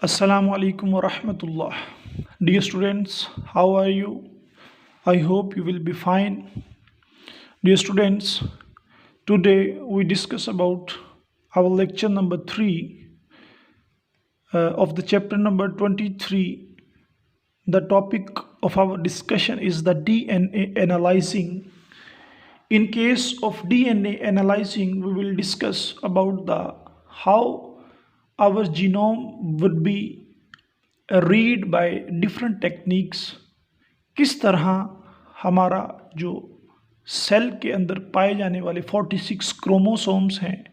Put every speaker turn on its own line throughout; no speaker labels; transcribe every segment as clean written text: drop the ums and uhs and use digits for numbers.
Assalamu alaikum wa rahmatullah. Dear students, how are you? I hope you will be fine. Dear students, today we discuss about our lecture number 3 of the chapter number 23. The topic of our discussion is the DNA analyzing. In case of DNA analyzing, we will discuss about the how our genome would be read by different techniques. किस तरह हमारा जो cell के अंदर पाए जाने वाले 46 chromosomes हैं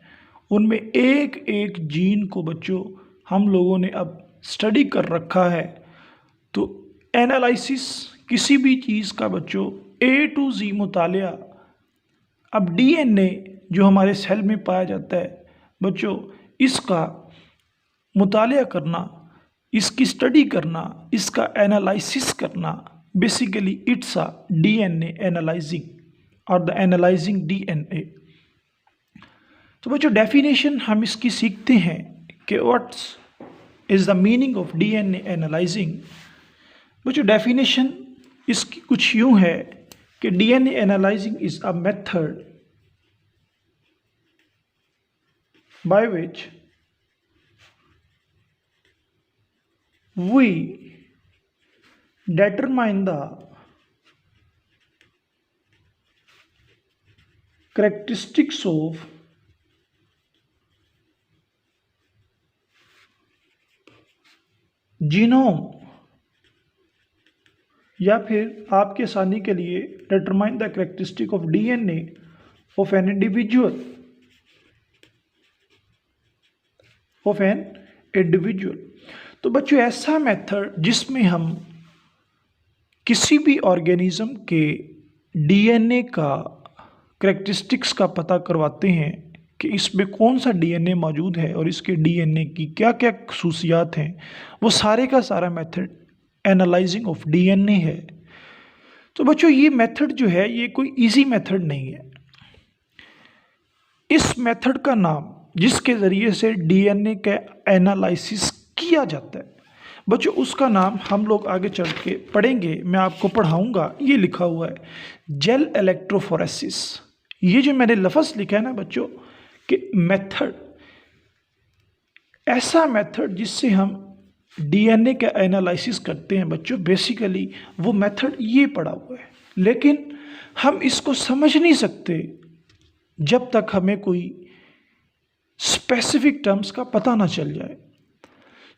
उनमें एक एक जीन को बच्चों हम लोगों ने अब स्टडी कर रखा है। तो एनालिसिस किसी भी चीज़ का बच्चों A to Z मुतालिया, अब DNA जो हमारे सेल में पाया जाता है बच्चों, इसका मुतालिया करना, इसकी स्टडी करना, इसका एनालिसिस करना, basically it's a DNA analysing और द एनालाइजिंग DNA। तो बच्चों डेफिनेशन हम इसकी सीखते हैं कि what's is the meaning of DNA analysing. बच्चों डेफिनेशन इसकी कुछ यूँ है कि DNA analysing is a method by which we determine the characteristics of genome, या फिर आपके आसानी के लिए determine the characteristic of DNA of an individual, तो बच्चों ऐसा मेथड जिसमें हम किसी भी ऑर्गेनिज्म के DNA का करेक्टरिस्टिक्स का पता करवाते हैं कि इसमें कौन सा DNA मौजूद है और इसके DNA की क्या क्या खसूसियात हैं, वो सारे का सारा मेथड एनालाइजिंग ऑफ DNA है। तो बच्चों ये मेथड जो है ये कोई इजी मेथड नहीं है। इस मेथड का नाम जिसके ज़रिए से DNA का एनालिसिस किया जाता है बच्चों, उसका नाम हम लोग आगे चल के पढ़ेंगे, मैं आपको पढ़ाऊंगा। ये लिखा हुआ है जेल इलेक्ट्रोफोरेसिस। ये जो मैंने लफ्ज़ लिखा है ना बच्चों कि मेथड, ऐसा मेथड जिससे हम DNA का एनालिसिस करते हैं बच्चों, बेसिकली वो मेथड ये पढ़ा हुआ है, लेकिन हम इसको समझ नहीं सकते जब तक हमें कोई स्पेसिफिक टर्म्स का पता ना चल जाए।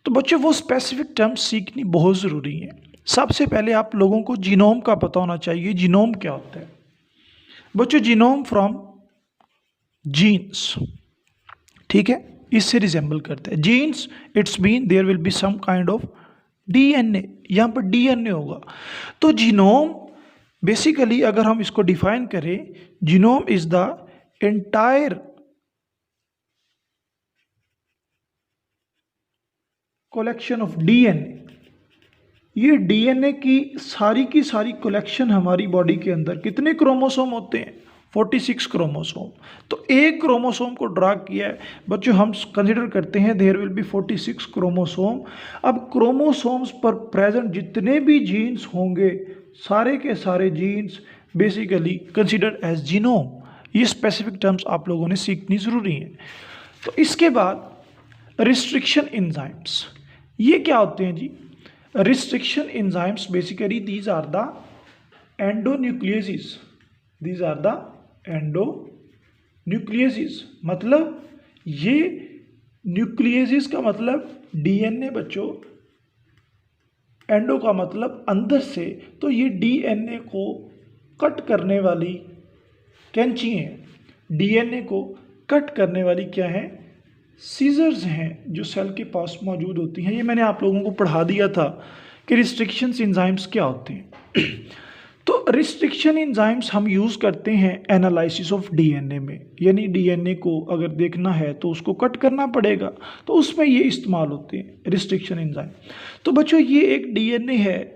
तो बच्चों वो स्पेसिफिक टर्म्स सीखनी बहुत ज़रूरी है। सबसे पहले आप लोगों को जीनोम का पता होना चाहिए। जीनोम क्या होता है बच्चों? जीनोम फ्रॉम जीन्स, ठीक है, इससे रिजेंबल करता है। Genes its mean there will be some kind of DNA, यहाँ पर DNA होगा। तो जीनोम बेसिकली अगर हम इसको डिफाइन करें, genome is the entire collection of DNA। ये DNA की सारी कलेक्शन हमारी बॉडी के अंदर कितने क्रोमोसोम होते हैं? 46 क्रोमोसोम। तो एक क्रोमोसोम को ड्रा किया है बच्चों, हम कंसिडर करते हैं देयर विल बी 46 क्रोमोसोम। अब क्रोमोसोम्स पर प्रेजेंट जितने भी जीन्स होंगे सारे के सारे genes basically consider as genome. ये स्पेसिफिक टर्म्स आप लोगों ने सीखनी ज़रूरी है। तो इसके बाद रिस्ट्रिक्शन एंजाइम्स, ये क्या होते हैं जी? Restriction enzymes basically these are the endonucleases. These are the endonucleases, मतलब ये न्यूक्लियसिस का मतलब DNA बच्चों, एंडो का मतलब अंदर से, तो ये DNA को कट करने वाली कैंची हैं। DNA को कट करने वाली क्या है? सीजर्स हैं जो सेल के पास मौजूद होती हैं। ये मैंने आप लोगों को पढ़ा दिया था कि रिस्ट्रिक्शन एंजाइम्स क्या होते हैं। तो रिस्ट्रिक्शन एंजाइम्स हम यूज़ करते हैं एनालिसिस ऑफ DNA में, यानी DNA को अगर देखना है तो उसको कट करना पड़ेगा, तो उसमें ये इस्तेमाल होते हैं रिस्ट्रिक्शन एंजाइम। तो बच्चों ये एक DNA है,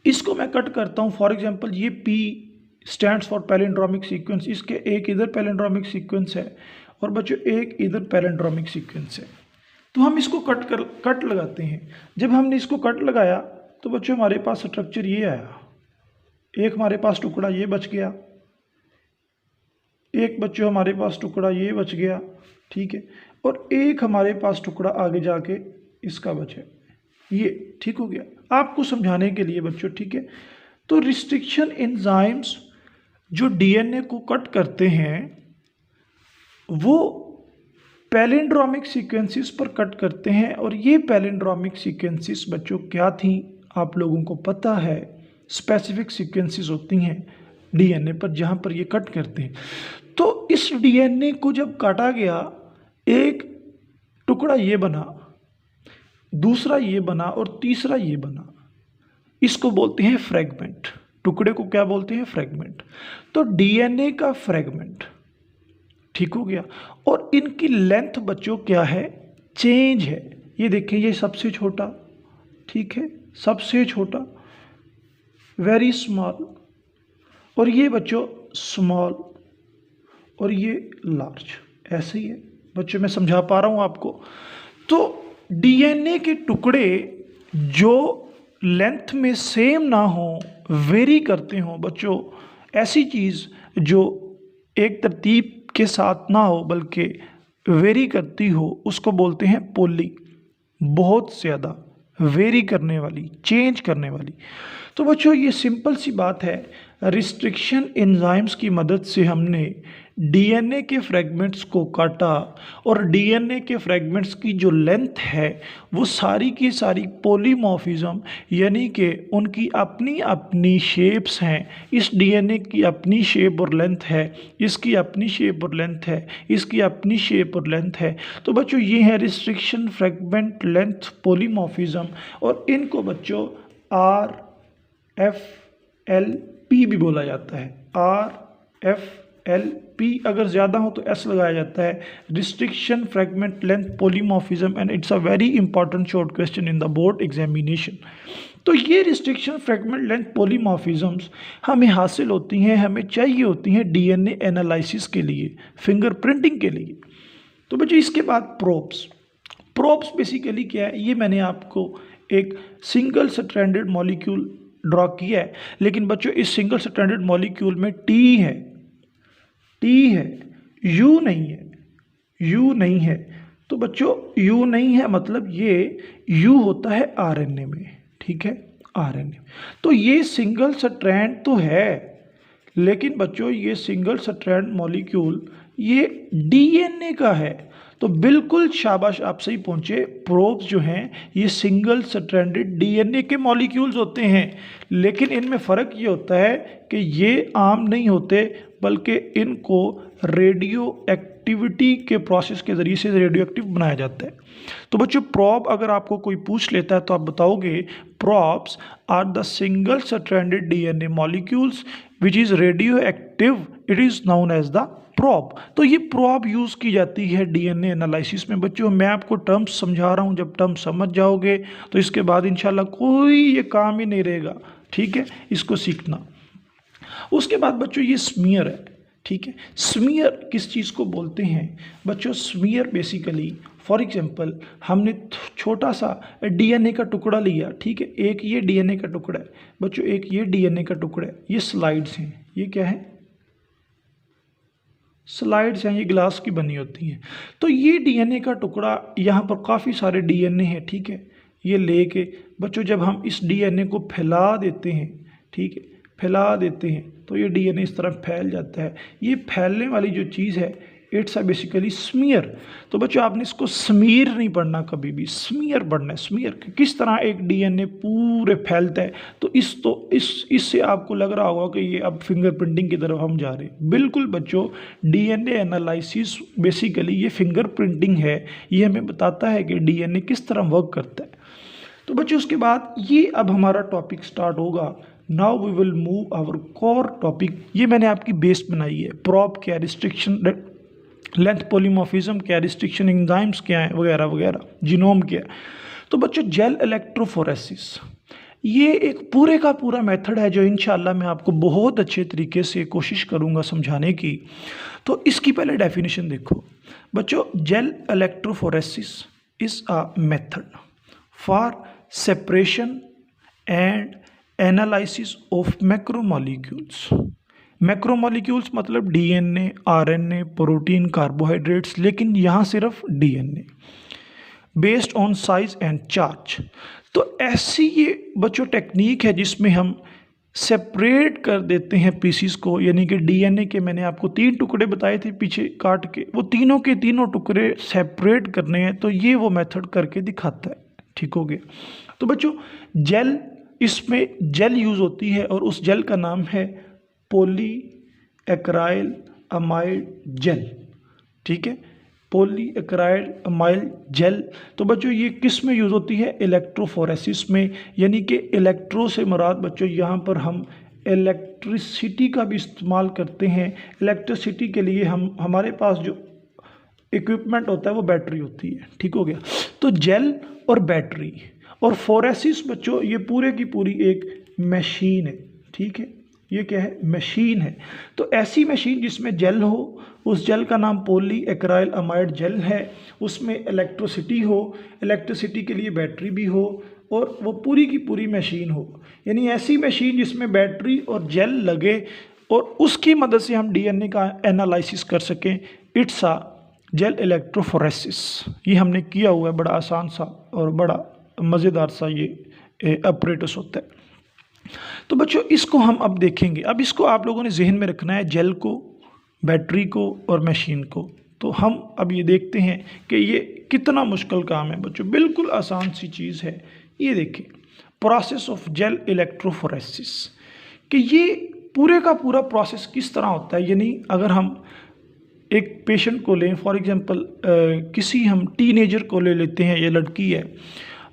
इसको मैं कट करता हूँ। फॉर एग्जांपल ये P stands for palindromic sequence, इसके एक इधर पैलिंड्रोमिक सीक्वेंस है और बच्चों एक इधर पैलिंड्रोमिक सीक्वेंस है। तो हम इसको कट लगाते हैं। जब हमने इसको कट लगाया तो बच्चों हमारे पास स्ट्रक्चर ये आया, एक हमारे पास टुकड़ा ये बच गया, एक बच्चों हमारे पास टुकड़ा ये बच गया, ठीक है, और एक हमारे पास टुकड़ा आगे जाके इसका बचे, ये ठीक हो गया आपको समझाने के लिए बच्चों, ठीक है। तो रिस्ट्रिक्शन एंजाइम्स जो डीएनए को कट करते हैं वो पैलिंड्रोमिक सीक्वेंसेस पर कट करते हैं, और ये पैलिंड्रोमिक सीक्वेंसेस बच्चों क्या थी आप लोगों को पता है, स्पेसिफिक सीक्वेंसेस होती हैं डीएनए पर जहाँ पर ये कट करते हैं। तो इस डीएनए को जब काटा गया, एक टुकड़ा ये बना, दूसरा ये बना और तीसरा ये बना, इसको बोलते हैं फ्रेगमेंट। टुकड़े को क्या बोलते हैं? फ्रेगमेंट। तो डीएनए का फ्रेगमेंट ठीक हो गया, और इनकी लेंथ बच्चों क्या है? चेंज है। ये देखिए, ये सबसे छोटा, ठीक है, सबसे छोटा, वेरी स्मॉल, और ये बच्चों स्मॉल, और ये लार्ज। ऐसे ही है बच्चों, मैं समझा पा रहा हूँ आपको। तो डीएनए के टुकड़े जो लेंथ में सेम ना हो, वेरी करते हो बच्चों, ऐसी चीज़ जो एक तरतीब के साथ ना हो बल्कि वेरी करती हो, उसको बोलते हैं पॉली। बहुत ज़्यादा वेरी करने वाली, चेंज करने वाली। तो बच्चों ये सिंपल सी बात है, रिस्ट्रिक्शन एंजाइम्स की मदद से हमने डीएनए के फ्रेगमेंट्स को काटा, और डीएनए के फ्रेगमेंट्स की जो लेंथ है वो सारी की सारी पॉलीमॉर्फिज्म, यानी कि उनकी अपनी अपनी शेप्स हैं। इस डीएनए की अपनी शेप और लेंथ है, इसकी अपनी शेप और लेंथ है, इसकी अपनी शेप और लेंथ है। तो बच्चों ये है रिस्ट्रिक्शन फ्रेगमेंट लेंथ पॉलीमॉर्फिज्म, और इनको बच्चों RFLP भी बोला जाता है। RFLP अगर ज़्यादा हो तो S लगाया जाता है, restriction fragment length polymorphism, and it's a very important short question in the board examination. तो ये रिस्ट्रिक्शन फ्रेगमेंट लेंथ पॉलीमॉर्फिज्म्स हमें हासिल होती हैं, हमें चाहिए होती हैं डीएनए एनालिसिस के लिए, फिंगरप्रिंटिंग के लिए। तो बच्चों इसके बाद प्रोब्स बेसिकली क्या है, ये मैंने आपको एक सिंगल स्ट्रैंडेड मॉलिक्यूल ड्रॉ किया है, लेकिन बच्चों इस सिंगल स्ट्रैंडेड मॉलिक्यूल में टी है, यू नहीं है। तो बच्चों यू नहीं है मतलब ये यू होता है आरएनए में, ठीक है, आरएनए। तो ये सिंगल स्ट्रैंड तो है, लेकिन बच्चों ये सिंगल स्ट्रैंड मॉलिक्यूल ये डीएनए का है। तो बिल्कुल शाबाश, आप सही पहुंचे। प्रोब्स जो हैं ये सिंगल स्ट्रैंडेड डीएनए के मॉलिक्यूल्स होते हैं, लेकिन इनमें फ़र्क ये होता है कि ये आम नहीं होते, बल्कि इनको रेडियो एक्टिविटी के प्रोसेस के ज़रिए से रेडियो एक्टिव बनाया जाता है। तो बच्चों प्रोब अगर आपको कोई पूछ लेता है तो आप बताओगे probes are the single stranded DNA molecules which is radio active, it is known as the probe. तो ये प्रोब यूज़ की जाती है डीएनए एनालिसिस में। बच्चों मैं आपको टर्म्स समझा रहा हूँ, जब टर्म्स समझ जाओगे तो इसके बाद इंशाल्लाह कोई ये काम ही नहीं रहेगा, ठीक है, इसको सीखना। उसके बाद बच्चों ये स्मीयर है, ठीक है। स्मीयर किस चीज़ को बोलते हैं बच्चों? स्मीयर बेसिकली फॉर एग्जांपल हमने छोटा सा डीएनए का टुकड़ा लिया, ठीक है, एक ये डीएनए का टुकड़ा है बच्चों, एक ये डीएनए का टुकड़ा है, ये स्लाइड्स हैं, ये क्या है? स्लाइड्स हैं, ये ग्लास की बनी होती हैं। तो ये डीएनए का टुकड़ा, यहाँ पर काफ़ी सारे डीएनए हैं, ठीक है, ये लेके बच्चों जब हम इस डीएनए को फैला देते हैं, ठीक है, फैला देते हैं तो ये डीएनए इस तरह फैल जाता है। ये फैलने वाली जो चीज़ है इट्स अ बेसिकली स्मीयर। तो बच्चों आपने इसको स्मीयर नहीं पढ़ना कभी भी, स्मीयर पढ़ना है। स्मीयर किस तरह एक डीएनए पूरे फैलता है। तो इससे आपको लग रहा होगा कि ये अब फिंगरप्रिंटिंग की तरफ हम जा रहे हैं। बिल्कुल बच्चों, डीएनए एनालिसिस बेसिकली ये फिंगरप्रिंटिंग है, ये हमें बताता है कि डीएनए किस तरह वर्क करता है। तो बच्चों उसके बाद ये अब हमारा टॉपिक स्टार्ट होगा। Now we will move our core topic. ये मैंने आपकी बेस बनाई है, प्रोब क्या, रिस्ट्रिक्शन लेंथ पॉलीमॉर्फिज्म क्या, रिस्ट्रिक्शन एंजाइम्स क्या है, वगैरह वगैरह, जीनोम क्या है। तो बच्चों जेल इलेक्ट्रोफोरेसिस ये एक पूरे का पूरा मेथड है जो इंशाल्लाह मैं आपको बहुत अच्छे तरीके से कोशिश करूंगा समझाने की। तो इसकी पहले डेफिनेशन देखो बच्चों, gel electrophoresis is a method for separation and analysis of macromolecules. Macromolecules मतलब डीएनए, आरएनए, प्रोटीन, कार्बोहाइड्रेट्स, लेकिन यहाँ सिर्फ DNA, based on size and charge. तो ऐसी ये बच्चों टेक्निक है जिसमें हम सेपरेट कर देते हैं पीसीस को, यानी कि डीएनए के मैंने आपको 3 टुकड़े बताए थे पीछे काट के, वो तीनों के तीनों टुकड़े सेपरेट करने हैं, तो ये वो मेथड करके दिखाता है। ठीक हो गया। तो बच्चों जेल, इसमें जेल यूज़ होती है और उस जेल का नाम है पॉली एक्राइल अमाइड जेल। ठीक है, पॉली एक्राइल अमाइड जेल। तो बच्चों ये किस में यूज़ होती है? इलेक्ट्रोफोरेसिस में, यानी कि इलेक्ट्रो से मुराद बच्चों यहाँ पर हम इलेक्ट्रिसिटी का भी इस्तेमाल करते हैं। इलेक्ट्रिसिटी के लिए हमारे पास जो इक्विपमेंट होता है वो बैटरी होती है। ठीक हो गया। तो जेल और बैटरी और फोरेसिस बच्चों ये पूरे की पूरी एक मशीन है। ठीक है, ये क्या है? मशीन है। तो ऐसी मशीन जिसमें जेल हो, उस जेल का नाम पॉली एक्राइल अमाइड जेल है, उसमें इलेक्ट्रिसिटी हो, इलेक्ट्रिसिटी के लिए बैटरी भी हो, और वो पूरी की पूरी मशीन हो, यानी ऐसी मशीन जिसमें बैटरी और जेल लगे और उसकी मदद से हम डीएनए का एनालिसिस कर सकें। It's a gel electrophoresis. ये हमने किया हुआ है, बड़ा आसान सा और बड़ा मज़ेदार सा ये ऑपरेटस होता है। तो बच्चों इसको हम अब देखेंगे। अब इसको आप लोगों ने जहन में रखना है, जेल को, बैटरी को और मशीन को। तो हम अब ये देखते हैं कि ये कितना मुश्किल काम है बच्चों। बिल्कुल आसान सी चीज़ है। ये देखें, प्रोसेस ऑफ जेल इलेक्ट्रोफोरेसिस, कि ये पूरे का पूरा प्रोसेस किस तरह होता है। यानी अगर हम एक पेशेंट को लें, फॉर एग्जांपल किसी हम टीनेजर को ले लेते हैं, ये लड़की है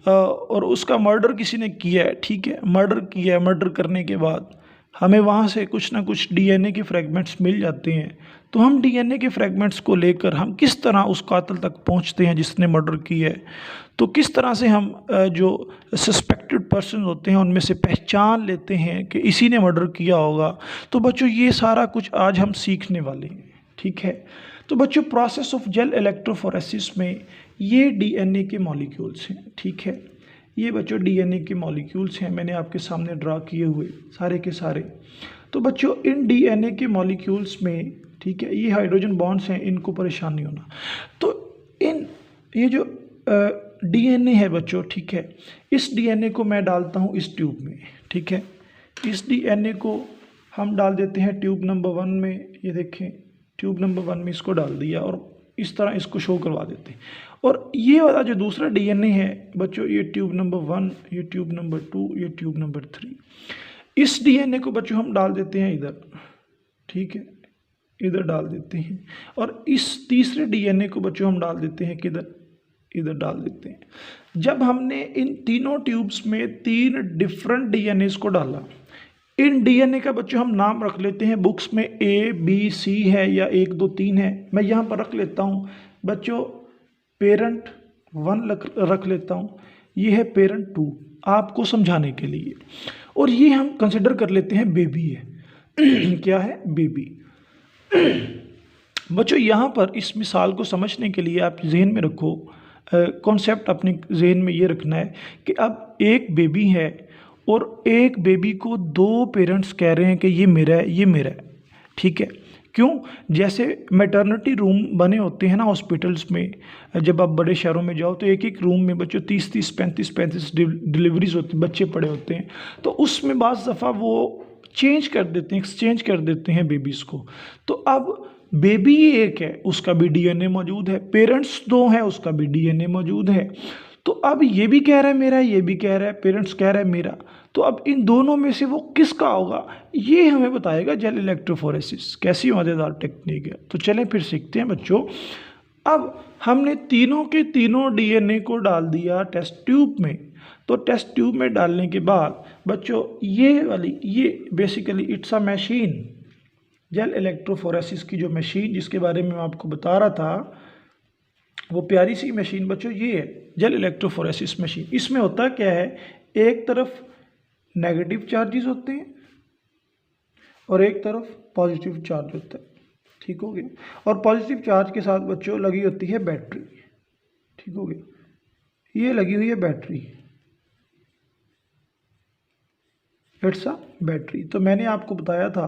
और उसका मर्डर किसी ने किया है। ठीक है, मर्डर किया है, मर्डर करने के बाद हमें वहाँ से कुछ ना कुछ डीएनए के फ्रैगमेंट्स मिल जाते हैं। तो हम डीएनए के फ्रैगमेंट्स को लेकर हम किस तरह उस कातिल तक पहुँचते हैं जिसने मर्डर किया है। तो किस तरह से हम जो सस्पेक्टेड पर्सन होते हैं उनमें से पहचान लेते हैं कि इसी ने मर्डर किया होगा। तो बच्चों ये सारा कुछ आज हम सीखने वाले हैं। ठीक है, तो बच्चों प्रोसेस ऑफ जेल इलेक्ट्रोफोरेसिस में ये डीएनए के मॉलिक्यूल्स हैं। ठीक है, ये बच्चों डीएनए के मॉलिक्यूल्स हैं, मैंने आपके सामने ड्रा किए हुए सारे के सारे। तो बच्चों इन डीएनए के मॉलिक्यूल्स में, ठीक है, ये हाइड्रोजन बॉन्ड्स हैं, इनको परेशान नहीं होना। तो ये जो डीएनए है बच्चों, ठीक है, इस डीएनए को मैं डालता हूँ इस ट्यूब में। ठीक है, इस डीएनए को हम डाल देते हैं ट्यूब नंबर 1 में। ये देखें, ट्यूब नंबर 1 में इसको डाल दिया और इस तरह इसको शो करवा देते हैं। और ये वाला जो दूसरा डीएनए है बच्चों, ये ट्यूब नंबर 1, ये ट्यूब नंबर 2, ये ट्यूब नंबर 3। इस डीएनए को बच्चों हम डाल देते हैं इधर। ठीक है, इधर डाल देते हैं। और इस तीसरे डीएनए को बच्चों हम डाल देते हैं किधर? इधर डाल देते हैं। जब हमने इन तीनों ट्यूब्स में 3 डिफरेंट डीएनए को डाला, इन डीएनए का बच्चों हम नाम रख लेते हैं। बुक्स में A, B, C है या 1, 2, 3 है, मैं यहाँ पर रख लेता हूँ बच्चों पेरेंट 1 रख लेता हूँ, ये है पेरेंट 2 आपको समझाने के लिए। और ये हम कंसिडर कर लेते हैं बेबी है क्या है? बेबी। बच्चों यहाँ पर इस मिसाल को समझने के लिए आप जहन में रखो, कॉन्सेप्ट अपने जहन में ये रखना है कि अब एक बेबी है और एक बेबी को 2 पेरेंट्स कह रहे हैं कि ये मेरा है, ये मेरा है। ठीक है, क्यों? जैसे मैटरनिटी रूम बने होते हैं ना हॉस्पिटल्स में, जब आप बड़े शहरों में जाओ तो एक एक रूम में बच्चों 30-30, 35-35 डिलीवरीज होती, बच्चे पड़े होते हैं। तो उसमें बाज़ दफ़ा वो चेंज कर देते हैं, एक्सचेंज कर देते हैं बेबीज़ को। तो अब बेबी एक है, उसका भी डीएनए मौजूद है, पेरेंट्स 2 हैं, उसका भी डीएनए मौजूद है। तो अब ये भी कह रहा है मेरा, ये भी कह रहा है, पेरेंट्स कह रहा है मेरा। तो अब इन दोनों में से वो किसका होगा, ये हमें बताएगा जेल इलेक्ट्रोफोरेसिस। कैसी मज़ेदार टेक्निक है। तो चलें फिर सीखते हैं बच्चों। अब हमने तीनों के तीनों डीएनए को डाल दिया टेस्ट ट्यूब में। तो टेस्ट ट्यूब में डालने के बाद बच्चों ये वाली, ये basically it's a machine, gel electrophoresis की जो मशीन जिसके बारे में मैं आपको बता रहा था, वो प्यारी सी मशीन बच्चों ये है जेल इलेक्ट्रोफोरेसिस मशीन। इसमें होता क्या है, एक तरफ नेगेटिव चार्जेस होते हैं और एक तरफ पॉजिटिव चार्ज होता है। ठीक हो गया। और पॉजिटिव चार्ज के साथ बच्चों लगी होती है बैटरी। ठीक हो गया। ये लगी हुई है बैटरी, इट्स अ बैटरी। तो मैंने आपको बताया था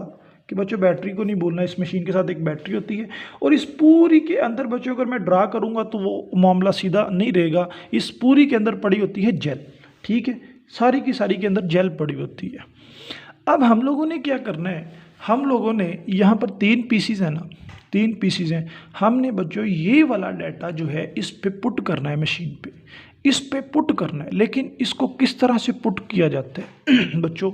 कि बच्चों बैटरी को नहीं भूलना, इस मशीन के साथ एक बैटरी होती है और इस पूरी के अंदर बच्चों अगर मैं ड्रा करूंगा तो वो मामला सीधा नहीं रहेगा। इस पूरी के अंदर पड़ी होती है जेल, ठीक है, सारी की सारी के अंदर जेल पड़ी होती है। अब हम लोगों ने क्या करना है, हम लोगों ने यहाँ पर 3 पीसीज है ना, 3 पीसीज हैं, हमने बच्चों ये वाला डाटा जो है इस पे पुट करना है, मशीन पे इस पे पुट करना है। लेकिन इसको किस तरह से पुट किया जाता है बच्चों,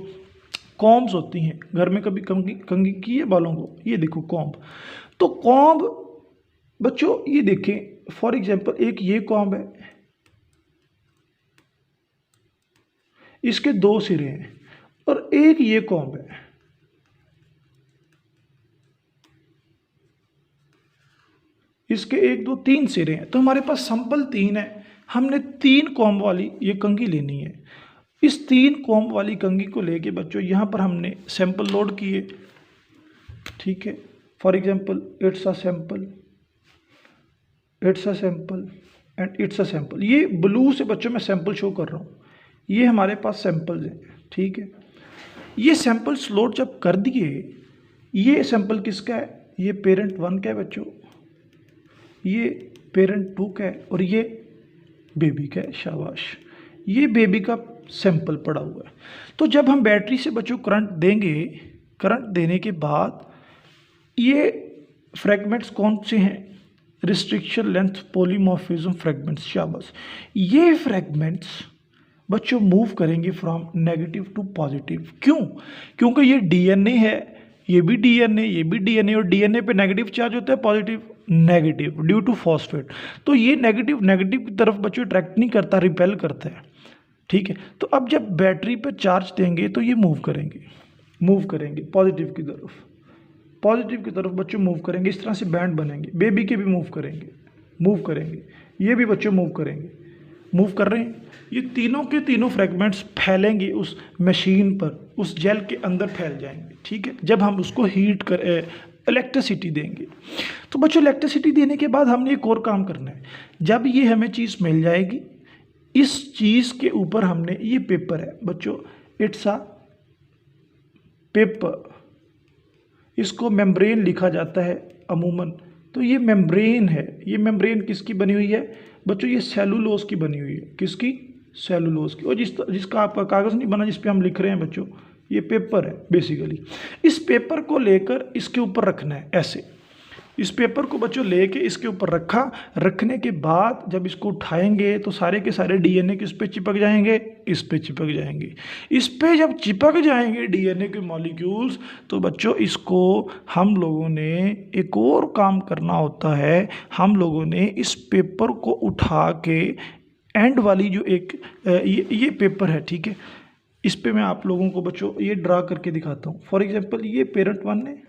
कॉम्ब्स होती हैं घर में, कभी कंघी कंघी की है बालों को, ये देखो कॉम्ब। तो कॉम्ब बच्चों ये देखें, फॉर एग्जांपल एक ये कॉम्ब है, इसके 2 सिरे हैं और एक ये कॉम्ब है, इसके 1 2 3 सिरे हैं। तो हमारे पास सैंपल 3 है, हमने 3 कॉम्ब वाली ये कंघी लेनी है। इस 3 कॉम्ब वाली कंघी को लेके बच्चों यहाँ पर हमने सैंपल लोड किए, ठीक है। For example it's a sample, it's a sample and it's a sample. ये ब्लू से बच्चों मैं सैंपल शो कर रहा हूँ, ये हमारे पास सैंपल्स हैं, ठीक है। ये सैंपल्स लोड जब कर दिए, ये सैंपल किसका है, ये पेरेंट 1 का है बच्चों, ये पेरेंट 2 का है और ये बेबी का है, शाबाश, ये बेबी का सैंपल पड़ा हुआ है। तो जब हम बैटरी से बच्चों करंट देंगे, करंट देने के बाद ये फ्रैगमेंट्स कौन से हैं, रिस्ट्रिक्शन लेंथ पॉलीमॉर्फिज्म फ्रैगमेंट्स, शाबाश। ये फ्रैगमेंट्स बच्चों मूव करेंगे फ्रॉम नेगेटिव टू पॉजिटिव। क्यों, क्योंकि ये डीएनए है, ये भी डीएनए, ये भी डीएनए, और डीएनए पे नेगेटिव चार्ज होता है, positive negative due to phosphate. तो ये नेगेटिव नेगेटिव की तरफ बच्चों अट्रैक्ट नहीं करता, रिपेल करता है, ठीक है। तो अब जब बैटरी पर चार्ज देंगे तो ये मूव करेंगे, मूव करेंगे पॉजिटिव की तरफ, पॉजिटिव की तरफ बच्चों मूव करेंगे। इस तरह से बैंड बनेंगे, बेबी के भी मूव करेंगे, मूव करेंगे, ये भी बच्चों मूव करेंगे, मूव कर रहे हैं। ये तीनों के तीनों फ्रैगमेंट्स फैलेंगे उस मशीन पर, उस जेल के अंदर फैल जाएंगे, ठीक है। जब हम उसको हीट कर इलेक्ट्रिसिटी देंगे, तो बच्चों इलेक्ट्रिसिटी देने के बाद हमने एक और काम करना है। जब ये हमें चीज़ मिल जाएगी, इस चीज़ के ऊपर हमने, ये पेपर है बच्चों, इट्स अ पेपर, इसको मेम्ब्रेन लिखा जाता है अमूमन। तो ये मेम्ब्रेन है, ये मेम्ब्रेन किसकी बनी हुई है बच्चों, ये सेलुलोज की बनी हुई है, किसकी, सेलुलोज की। और जिसका आपका कागज़ नहीं बना, जिस पे हम लिख रहे हैं बच्चों, ये पेपर है बेसिकली। इस पेपर को लेकर इसके ऊपर रखना है ऐसे, इस पेपर को बच्चों लेके इसके ऊपर रखा, रखने के बाद जब इसको उठाएंगे तो सारे के सारे डीएनए किस पे चिपक जाएंगे, इस पे चिपक जाएंगे। इस पे जब चिपक जाएंगे डीएनए के मॉलिक्यूल्स, तो बच्चों इसको हम लोगों ने एक और काम करना होता है। हम लोगों ने इस पेपर को उठा के एंड वाली जो एक ये पेपर है, ठीक है, इस पे मैं आप लोगों को बच्चों ये ड्रा करके दिखाता हूँ। फॉर एग्जांपल ये पेरेंट 1 है,